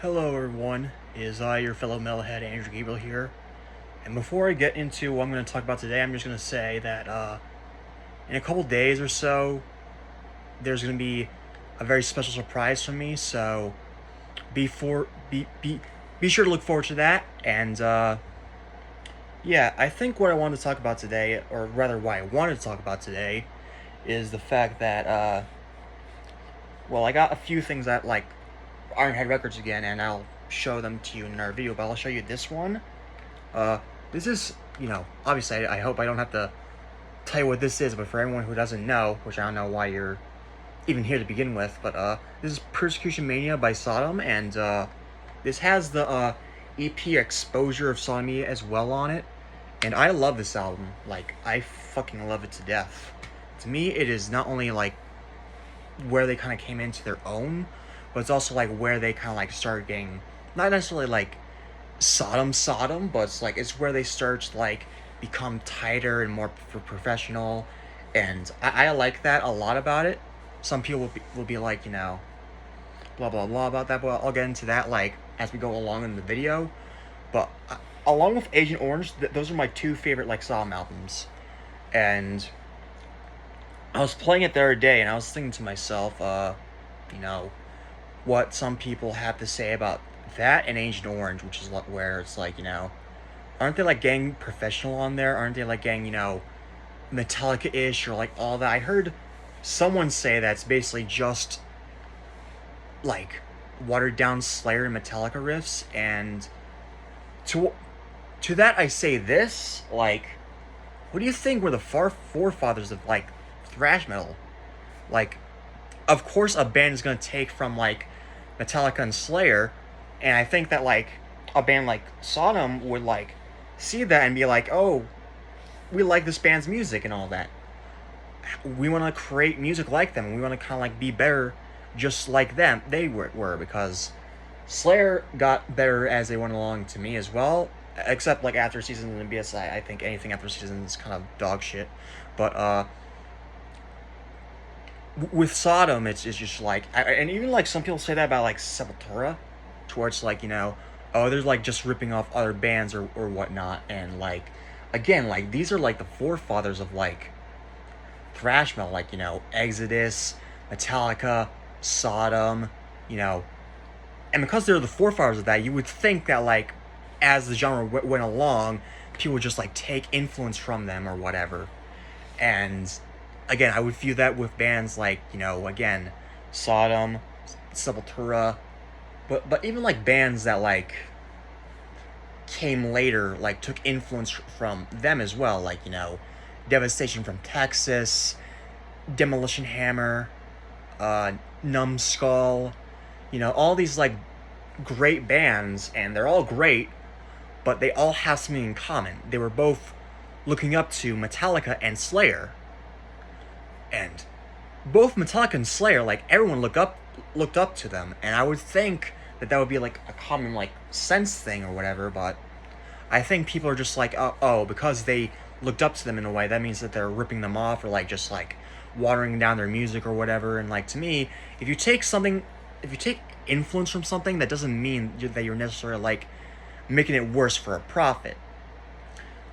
Hello everyone, it is I, your fellow metalhead Andrew Gabriel here. And before I get into what I'm going to talk about today, I'm just going to say that in a couple days or so, there's going to be a very special surprise from me. So be sure to look forward to that. And yeah, I think what I wanted to talk about today, or rather, why I wanted to talk about today, is the fact that well, I got a few things that like Ironhead Records again, and I'll show them to you in our video. But I'll show you this one. Uh, this is, obviously, I hope I don't have to tell you what this is, but for everyone who doesn't know, which I don't know why you're even here to begin with, but this is Persecution Mania by Sodom, and this has the EP Exposure of Sodomy as well on it, and I love this album. Like, I fucking love it to death. To me, it is not only, like, where they kind of came into their own, but it's also, like, where they kind of, like, started getting, not necessarily, like, Sodom, but it's where they start to like become tighter and more professional, and I like that a lot about it. Some people will be like, blah blah blah about that, but I'll get into that like as we go along in the video. But along with Agent Orange, those are my two favorite like Sodom albums, and I was playing it the other day and I was thinking to myself, you know, what some people have to say about that and Agent Orange, which is where it's like, aren't they like getting professional on there? Aren't they like getting, Metallica-ish or like all that? I heard someone say that's basically just like watered down Slayer and Metallica riffs, and to to that I say this, like, what do you think were the forefathers of like thrash metal? Like, of course a band is gonna take from like Metallica and Slayer, and I think that like a band like Sodom would like see that and be like, oh, we like this band's music and all that. We want to create music like them, and we want to kind of like be better, just like them. They were because Slayer got better as they went along to me as well. Except like after Seasons and BSI, I think anything after Seasons is kind of dog shit. But with Sodom, it's just like, and even like some people say that about like Sepultura, towards like, oh, they're like just ripping off other bands or whatnot, and like, again, like these are like the forefathers of like thrash metal, like, Exodus, Metallica, Sodom, you know, and because they're the forefathers of that, you would think that like as the genre went along, people would just like take influence from them or whatever. And again, I would view that with bands like, again, Sodom, Sepultura, but even like bands that like came later, like took influence from them as well, like, Devastation from Texas, Demolition Hammer, Numbskull, all these like great bands, and they're all great, but they all have something in common. They were both looking up to Metallica and Slayer, and both Metallica and Slayer, like everyone looked up to them, and I would think that would be like a common like sense thing or whatever. But I think people are just like, oh, because they looked up to them in a way, that means that they're ripping them off or like just like watering down their music or whatever. And like, to me, if you take influence from something, that doesn't mean that you're necessarily like making it worse for a profit.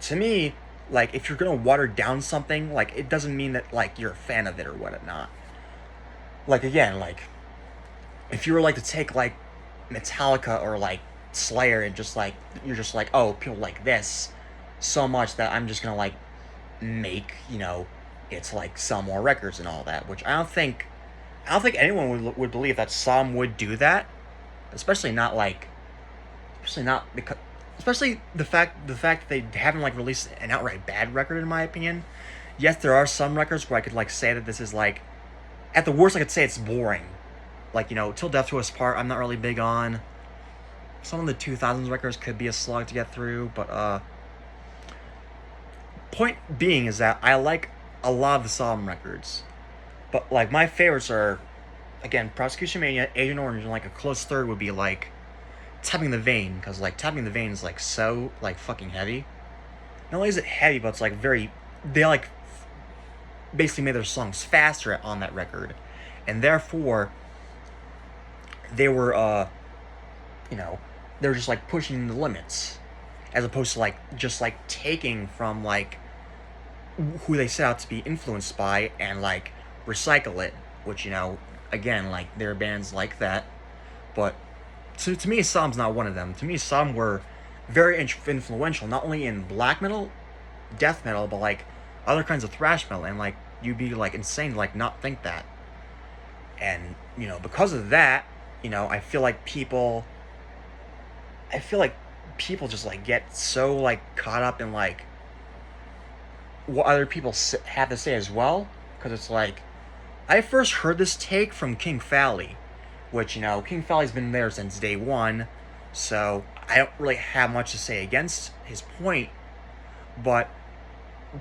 To me, like, if you're gonna water down something, like, it doesn't mean that like you're a fan of it or whatnot. Like, again, like, if you were like to take like Metallica or like Slayer and just like, you're just like, oh, people like this so much that I'm just gonna like make, it's like sell more records and all that, which I don't think anyone would believe that some would do that, especially not because, especially the fact that they haven't like released an outright bad record, in my opinion. Yes, there are some records where I could like say that this is like, at the worst I could say it's boring. Like, Till Death Do Us Part, I'm not really big on. Some of the 2000s records could be a slog to get through, but point being is that I like a lot of the Sodom records. But like my favorites are, again, Prosecution Mania, Agent Orange, and like a close third would be like Tapping the Vein, because like Tapping the Vein is like so like fucking heavy. Not only is it heavy, but it's like they like basically made their songs faster on that record, and therefore they were you know, they're just like pushing the limits, as opposed to like just like taking from like who they set out to be influenced by and like recycle it. Which, again, like there are bands like that, but to me, Som's not one of them. To me, Som were very influential, not only in black metal, death metal, but like other kinds of thrash metal, and like you'd be like insane to like not think that. And because of that, I feel like people just like get so like caught up in like what other people have to say as well, because it's like I first heard this take from King Fally, which King Fally's been there since day one, so I don't really have much to say against his point, but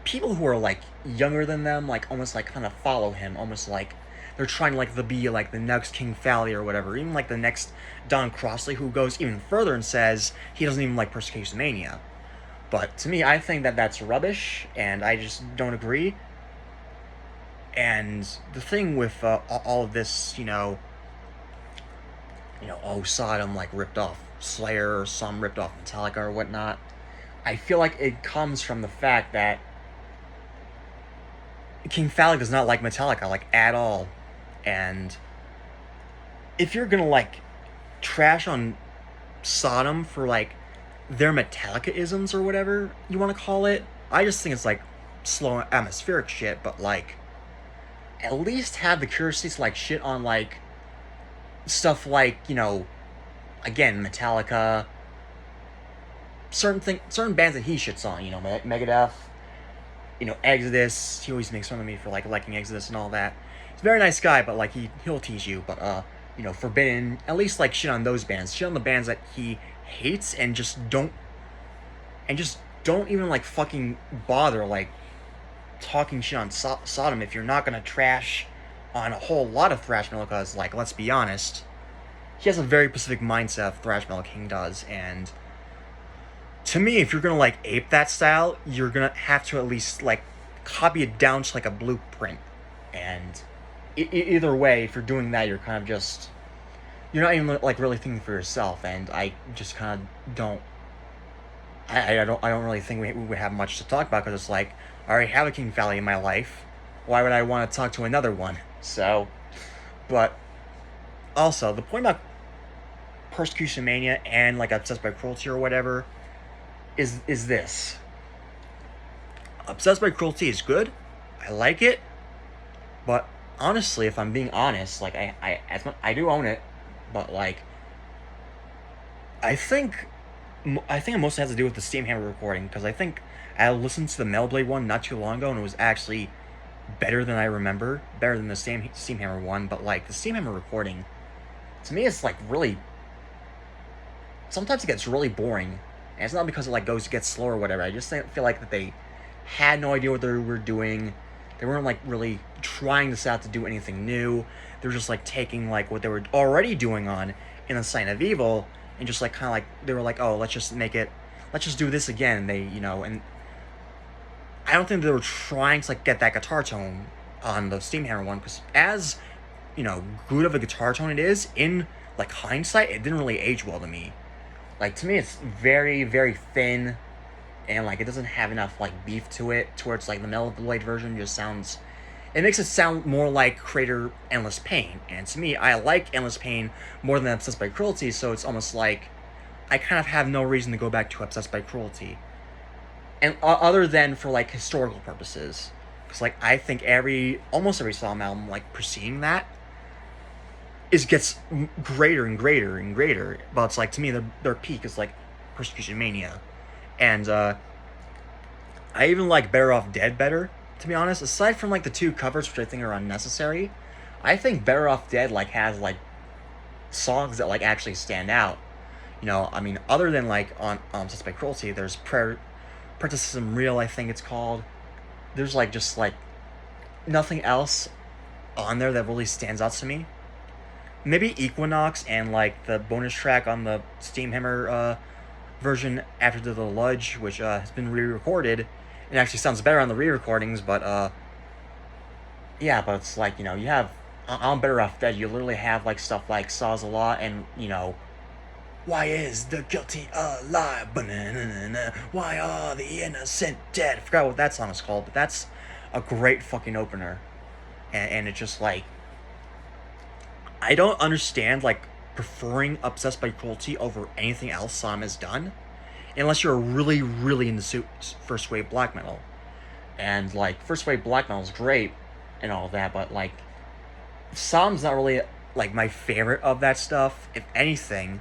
people who are like younger than them like almost like kind of follow him, almost like they're trying to like be like the next King Fally or whatever, even like the next Don Crossley, who goes even further and says he doesn't even like Persecution Mania. But to me, I think that that's rubbish, and I just don't agree. And the thing with all of this, oh, Sodom like ripped off Slayer, or some ripped off Metallica or whatnot, I feel like it comes from the fact that King Fally does not like Metallica, like, at all. And if you're gonna, like, trash on Sodom for, like, their Metallica-isms or whatever you want to call it, I just think it's, like, slow atmospheric shit, but, like, at least have the courtesy to, like, shit on, like, stuff like, again, Metallica, certain bands that he shits on, Megadeth, Exodus. He always makes fun of me for like liking Exodus and all that. He's a very nice guy, but like he'll tease you. But Forbidden, at least like shit on those bands, shit on the bands that he hates, and just don't even like fucking bother like talking shit on Sodom if you're not gonna trash on a whole lot of thrash metal. Because like, let's be honest, he has a very specific mindset of thrash metal. King does, and to me, if you're gonna like ape that style, you're gonna have to at least like copy it down to like a blueprint. And either way, if you're doing that, you're kind of just, you're not even like really thinking for yourself. And I just kind of don't. I don't really think we would have much to talk about, because it's like I already have a King Fally in my life. Why would I want to talk to another one? So, but also the point about Persecution Mania and like Obsessed by Cruelty or whatever is this. Obsessed by Cruelty is good. I like it. But honestly, if I'm being honest, like I do own it, but like I think it mostly has to do with the Steamhammer recording, because I think I listened to the Metal one not too long ago, and it was actually better than I remember, better than the Steamhammer one. But like the Steamhammer recording, to me, it's like really, sometimes it gets really boring. And it's not because it like gets slow or whatever. I just feel like that they had no idea what they were doing. They weren't like really trying to set out to do anything new. They were just like taking like what they were already doing on In the Sign of Evil, and just like kind of like they were like, oh, let's just do this again. And they, and I don't think they were trying to like get that guitar tone on the Steamhammer one, because as good of a guitar tone it is, in like hindsight, it didn't really age well to me. Like, to me, it's very, very thin, and, like, it doesn't have enough, like, beef to it, towards, like, the Metal Blade version just sounds, it makes it sound more like Crater Endless Pain, and to me, I like Endless Pain more than Obsessed by Cruelty, so it's almost like, I kind of have no reason to go back to Obsessed by Cruelty, and other than for, like, historical purposes, because, like, I think almost every Sodom album, like, preceding that, gets greater and greater and greater. But it's like, to me, their peak is like Persecution Mania. And I even like Better Off Dead better, to be honest. Aside from like the two covers, which I think are unnecessary, I think Better Off Dead like has like songs that like actually stand out. I mean, other than like on Obsessed by Cruelty, there's Prayer to System Real, I think it's called. There's like just like nothing else on there that really stands out to me. Maybe Equinox and like the bonus track on the Steamhammer version, After the Lodge, which has been re-recorded. It actually sounds better on the re-recordings, but yeah, but it's like, you have on Better Off Dead, you literally have like stuff like Saws a Lot, and Why is the guilty alive? Ba-na-na-na-na. Why are the innocent dead? I forgot what that song is called, but that's a great fucking opener. And it's just like, I don't understand like preferring Obsessed by Cruelty over anything else Sam has done, unless you're really, really into first wave black metal. And like first wave black metal is great and all that, but like Sam's not really like my favorite of that stuff. If anything,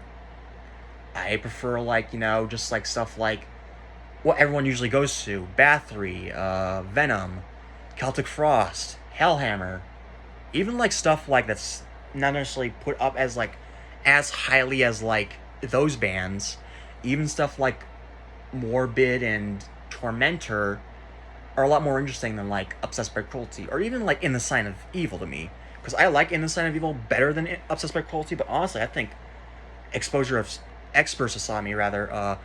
I prefer like just like stuff like what everyone usually goes to: Bathory, Venom, Celtic Frost, Hellhammer, even like stuff like that's not necessarily put up as like as highly as like those bands. Even stuff like Morbid and Tormentor are a lot more interesting than like Obsessed by Cruelty, or even like In the Sign of Evil to me. Because I like In the Sign of Evil better than Obsessed by Cruelty, but honestly, I think Exposure of Experts Asami rather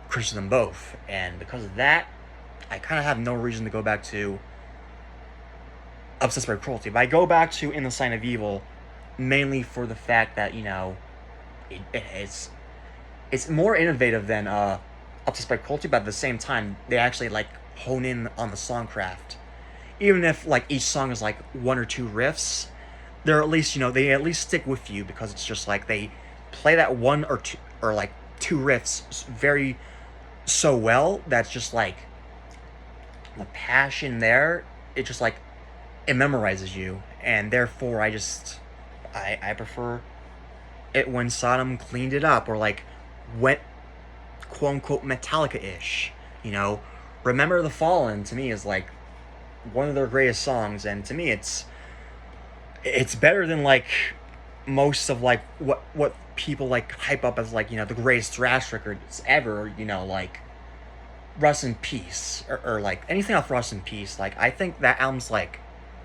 crushes them both, and because of that, I kind of have no reason to go back to Obsessed by Cruelty. But I go back to In the Sign of Evil mainly for the fact that it's more innovative than Obsessed by Cruelty, but at the same time they actually like hone in on the songcraft. Even if like each song is like one or two riffs, they're at least they at least stick with you, because it's just like they play that one or two or like two riffs very so well that's just like the passion there. It just like it memorizes you, and therefore I prefer it when Sodom cleaned it up, or like went quote unquote Metallica-ish. Remember the Fallen to me is like one of their greatest songs, and to me it's better than like most of like what people like hype up as like the greatest thrash records ever. Like Rust in Peace, or like anything off Rust in Peace. Like I think that album's like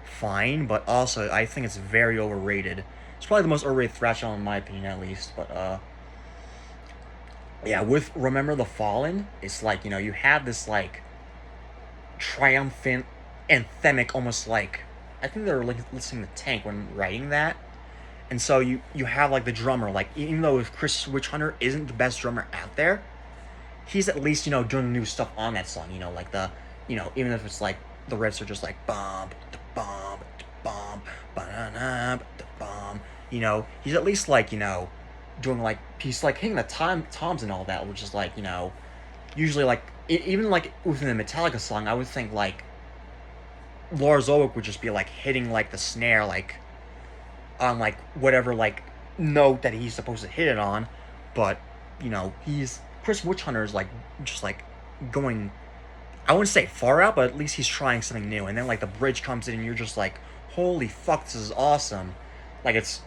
fine, but also I think it's very overrated. It's probably the most overrated thrash album in my opinion, at least. But yeah, with Remember the Fallen, it's like you have this like triumphant, anthemic, almost like I think they were like listening to Tank when writing that. And so you have like the drummer, like even though if Chris Witchhunter isn't the best drummer out there, he's at least doing new stuff on that song. Like the even if it's like the riffs are just like bomb bomb bomb ba bomb. He's at least like doing like he's like hitting the toms and all that, which is like usually like even like within the Metallica song, I would think like Lars Ulrich would just be like hitting like the snare like on like whatever like note that he's supposed to hit it on, but he's Chris Witchhunter is like just like going, I wouldn't say far out, but at least he's trying something new. And then like the bridge comes in and you're just like, holy fuck, this is awesome. Like it's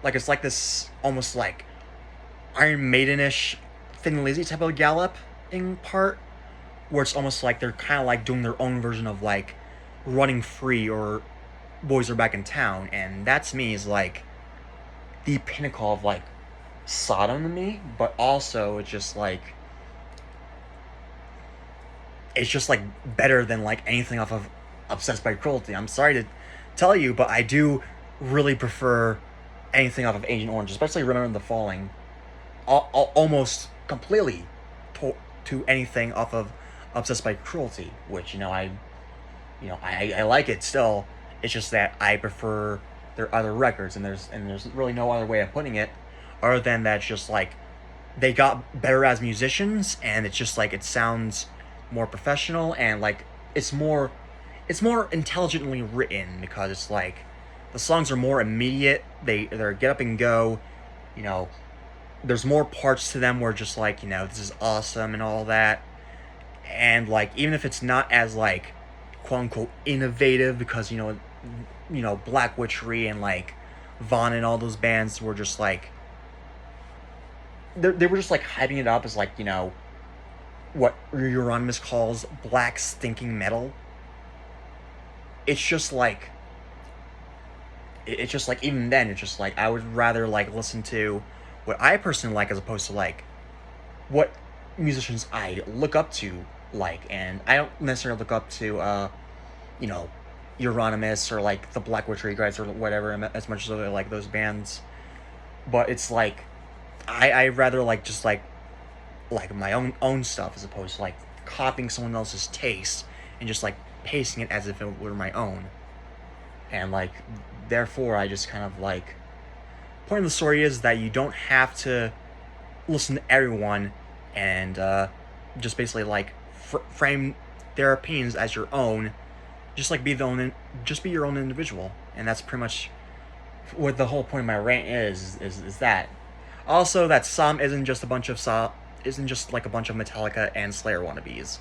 like this almost like Iron Maiden-ish Thin Lizzy type of galloping part, where it's almost like they're kind of like doing their own version of like Running Free or Boys Are Back in Town. And that to me is like the pinnacle of like Sodom to me, but also it's just like better than like anything off of Obsessed by Cruelty. I'm sorry to tell you, but I do really prefer anything off of Agent Orange, especially Remember the Falling, almost completely to anything off of Obsessed by Cruelty, which I like it still. It's just that I prefer their other records, and there's really no other way of putting it, other than that it's just like they got better as musicians, and it's just like it sounds more professional, and like it's more intelligently written, because it's like the songs are more immediate. They're get up and go. There's more parts to them where just like this is awesome and all that, and like even if it's not as like quote unquote innovative, because Black Witchery and like Vaughn and all those bands were just like they were just like hyping it up as like what Euronymous calls black stinking metal. It's just like even then it's just like I would rather like listen to what I personally like, as opposed to like what musicians I look up to like. And I don't necessarily look up to Euronymous or like the Black Witchery guys or whatever as much as I like those bands, but it's like I rather like just like my own stuff as opposed to like copying someone else's taste and just like pasting it as if it were my own. And like therefore I just kind of like point of the story is that you don't have to listen to everyone and just basically like frame their opinions as your own. Just like just be your own individual, and that's pretty much what the whole point of my rant is that. Also, that Some isn't just like a bunch of Metallica and Slayer wannabes.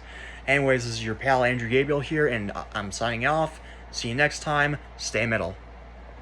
Anyways, this is your pal Andrew Gabriel here, and I'm signing off. See you next time. Stay metal.